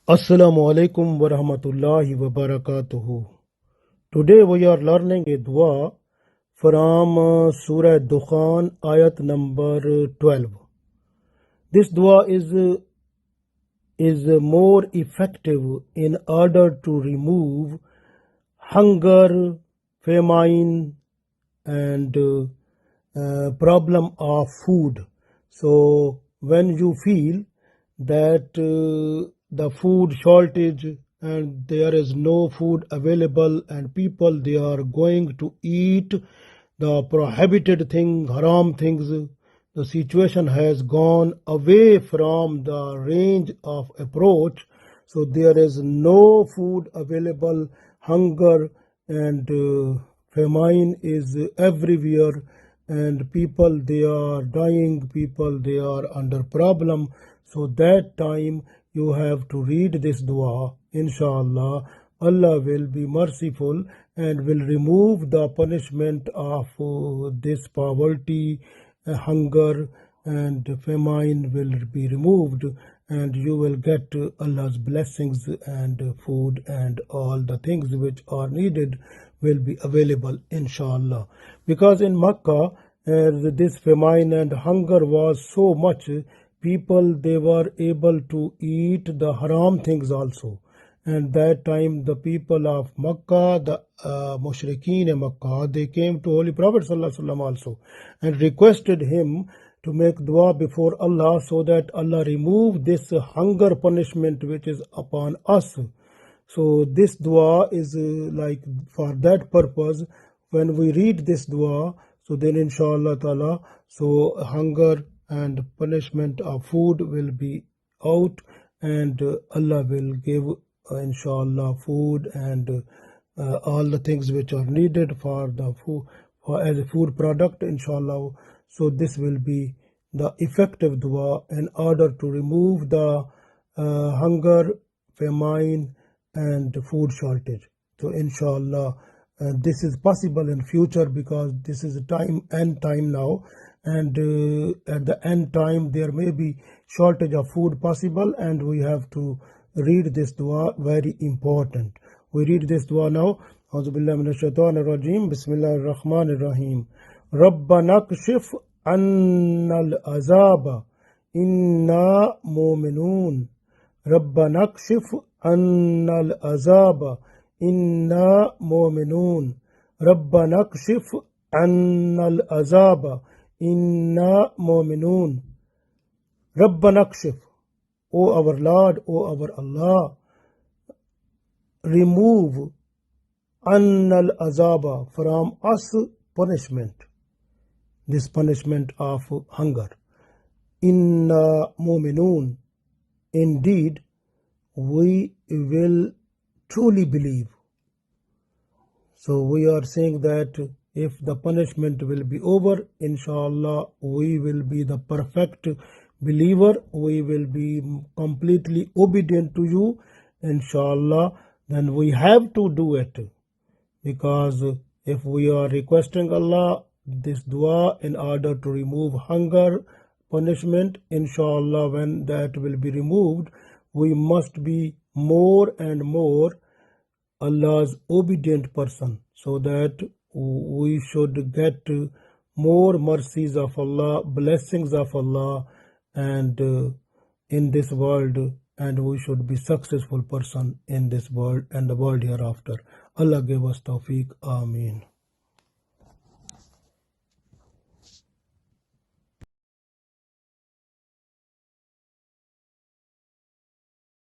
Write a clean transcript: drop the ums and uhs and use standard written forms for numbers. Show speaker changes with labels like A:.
A: Assalamu alaikum wa rahmatullahi wa barakatuhu. Today we are learning a dua from Surah Dukhan, ayat number 12. This dua is more effective in order to remove hunger, famine, and problem of food. So when you feel that the food shortage and there is no food available and people they are going to eat the prohibited thing, haram things, the situation has gone away from the range of approach, so there is no food available, hunger and famine is everywhere, and people they are dying, people they are under problem. So that time you have to read this dua. Inshallah, Allah will be merciful and will remove the punishment of this poverty, hunger and famine will be removed, and you will get Allah's blessings, and food and all the things which are needed will be available, inshallah. Because in Makkah, this famine and hunger was so much, people they were able to eat the haram things also. And that time the people of Makkah, the mushrikeen in Makkah, they came to Holy Prophet ﷺ also and requested him to make dua before Allah so that Allah remove this hunger punishment which is upon us. So this dua is like for that purpose. When we read this dua, so then inshallah ta'ala, so hunger and punishment of food will be out, and Allah will give inshallah food and all the things which are needed for the food, for as a food product, inshallah. So this will be the effective dua in order to remove the hunger, famine and food shortage. So inshallah this is possible in future, because this is end time now, and at the end time there may be shortage of food possible, and we have to read this dua, very important. We read this dua now. A'udhu billahi minash shaitanir rajim. Bismillahir rahmanir rahim. Rabbana kshif annal azaba inna mu'minun. Rabbana kshif annal azaba inna mu'minun. Rabbana kshif annal azaba inna mu'minun. Rabbana kshif, O our Lord, O our Allah, remove annal azaba, from us punishment, this punishment of hunger. Inna mu'minun, indeed we will truly believe. So we are saying that if the punishment will be over, inshallah we will be the perfect believer, we will be completely obedient to you, inshallah. Then we have to do it, because if we are requesting Allah this dua in order to remove hunger, punishment, inshallah when that will be removed, we must be more and more Allah's obedient person, so that we should get more mercies of Allah, blessings of Allah, and in this world, and we should be successful person in this world and the world hereafter. Allah give us tawfiq. Ameen.